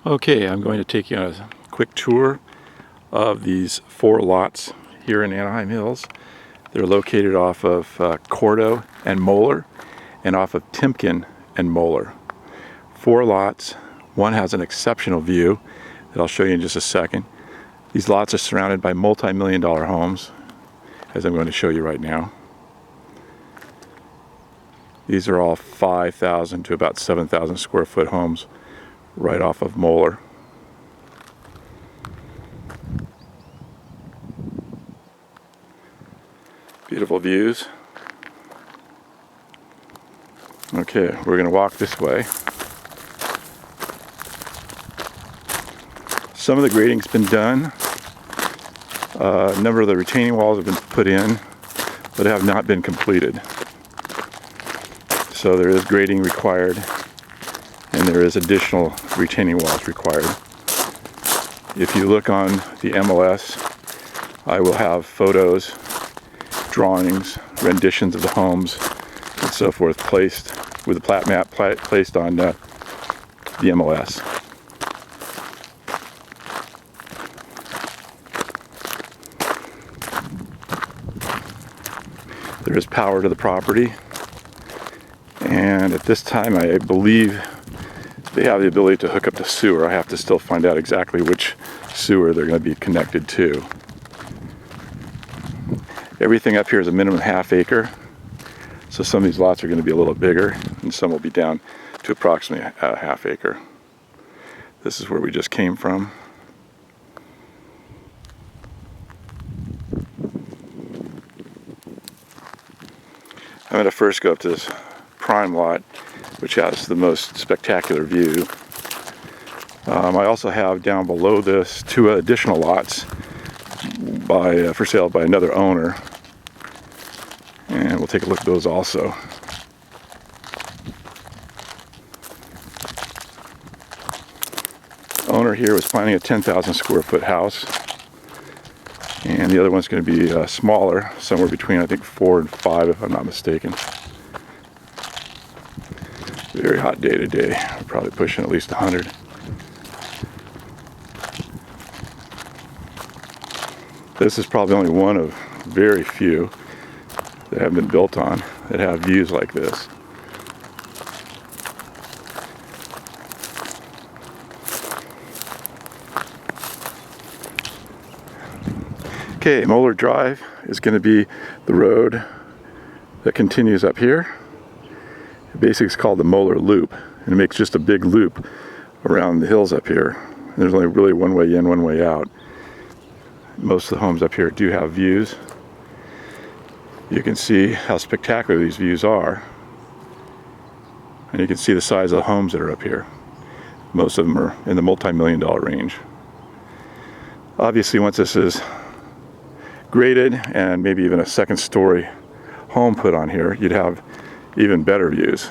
Okay, I'm going to take you on a quick tour of these 4 lots here in Anaheim Hills. They're located off of Corto and Moeller and off of Timken and Moeller. 4 lots. One has an exceptional view that I'll show you in just a second. These lots are surrounded by multi-million-dollar homes, as I'm going to show you right now. These are all 5,000 to about 7,000 square foot homes right off of Moeller. Beautiful views. Okay, we're going to walk this way. Some of the grading's been done. A number of the retaining walls have been put in, but have not been completed. So there is grading required, and there is additional retaining walls required. If you look on the MLS, I will have photos, drawings, renditions of the homes, and so forth placed with the plat map placed on the MLS. There is power to the property, and at this time I believe they have the ability to hook up to sewer. I have to still find out exactly which sewer they're going to be connected to. Everything up here is a minimum ½ acre, so some of these lots are going to be a little bigger, and some will be down to approximately a ½ acre. This is where we just came from. I'm going to first go up to this prime lot, which has the most spectacular view. I also have down below this 2 additional lots for sale by another owner, and we'll take a look at those also. Owner here was planning a 10,000 square foot house, and the other one's going to be smaller, somewhere between I think 4 and 5 if I'm not mistaken. Very hot day today. We're probably pushing at least 100. This is probably only one of very few that have been built on that have views like this. Okay, Moeller Drive is going to be the road that continues up here. Basically, it's called the Moeller Loop, and it makes just a big loop around the hills up here. And there's only really one way in, one way out. Most of the homes up here do have views. You can see how spectacular these views are, and you can see the size of the homes that are up here. Most of them are in the multi-million-dollar range. Obviously, once this is graded and maybe even a second-story home put on here, you'd have even better views.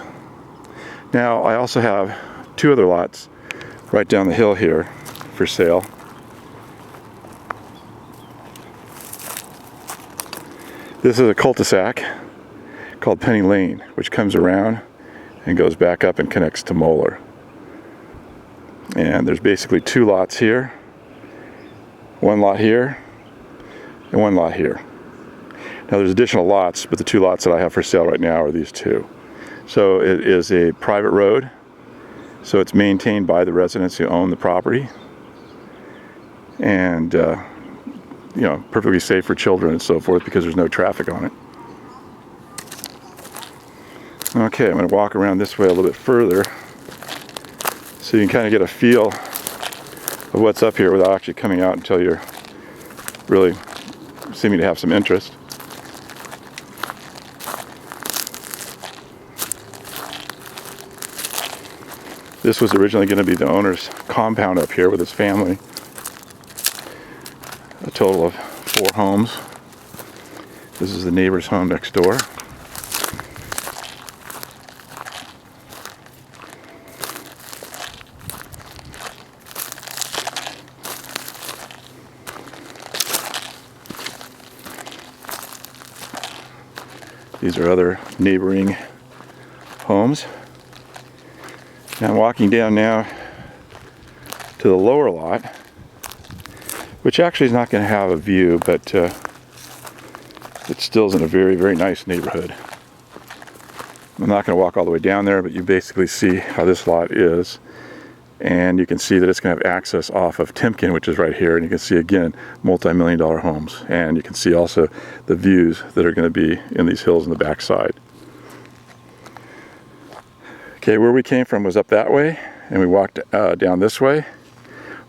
Now, I also have 2 other lots right down the hill here for sale. This is a cul-de-sac called Penny Lane, which comes around and goes back up and connects to Moeller. And there's basically 2 lots here, 1 lot here, and 1 lot here. Now there's additional lots, but the 2 lots that I have for sale right now are these 2. So it is a private road, so it's maintained by the residents who own the property, and you know, perfectly safe for children and so forth because there's no traffic on it. Okay, I'm going to walk around this way a little bit further so you can kind of get a feel of what's up here without actually coming out until you're really seeming to have some interest. This was originally going to be the owner's compound up here with his family. A total of 4 homes. This is the neighbor's home next door. These are other neighboring homes. Now I'm walking down now to the lower lot, which actually is not going to have a view, but it still is in a very, very nice neighborhood. I'm not going to walk all the way down there, but you basically see how this lot is. And you can see that it's going to have access off of Timken, which is right here. And you can see, again, multi-million-dollar homes. And you can see also the views that are going to be in these hills on the backside. Okay, where we came from was up that way. And we walked down this way.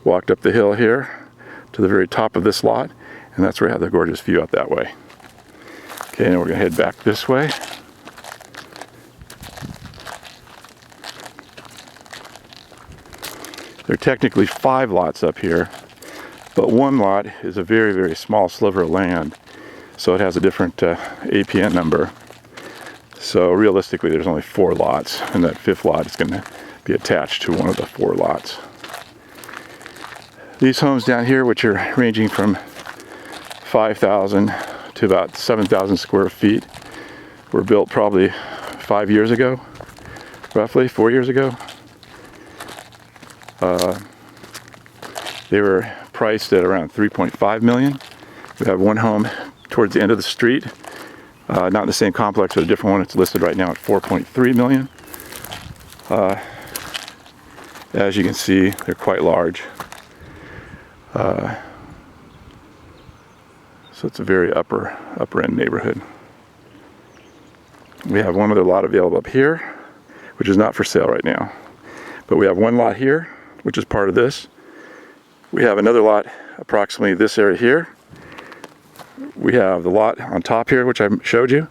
Walked up the hill here to the very top of this lot. And that's where I have the gorgeous view out that way. Okay, and we're going to head back this way. There are technically 5 lots up here, but one lot is a very, very small sliver of land, so it has a different APN number. So realistically, there's only 4 lots, and that 5th lot is going to be attached to one of the 4 lots. These homes down here, which are ranging from 5,000 to about 7,000 square feet, were built probably 5 years ago, roughly 4 years ago. They were priced at around $3.5 million. We have one home towards the end of the street, not in the same complex, but a different one. It's listed right now at $4.3 million. As you can see, they're quite large. So it's a very upper end neighborhood. We have one other lot available up here, which is not for sale right now. But we have one lot here, which is part of this. We have another lot approximately this area here. We have the lot on top here, which I showed you,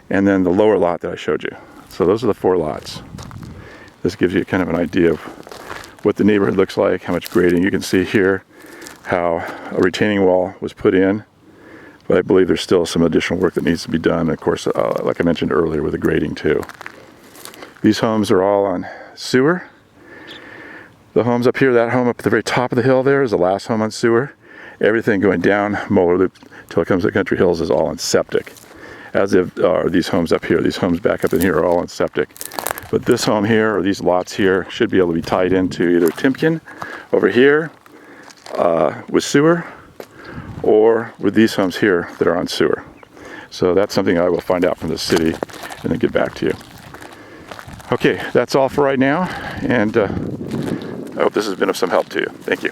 and then the lower lot that I showed you. So those are the 4 lots. This gives you kind of an idea of what the neighborhood looks like, how much grading. You can see here how a retaining wall was put in, but I believe there's still some additional work that needs to be done. And of course, like I mentioned earlier, with the grading too. These homes are all on sewer. The homes up here, that home up at the very top of the hill there is the last home on sewer. Everything going down Moeller Loop till it comes to Country Hills is all on septic. As are these homes up here. These homes back up in here are all on septic. But this home here, or these lots here, should be able to be tied into either Timken over here with sewer, or with these homes here that are on sewer. So that's something I will find out from the city and then get back to you. Okay, that's all for right now, and I hope this has been of some help to you. Thank you.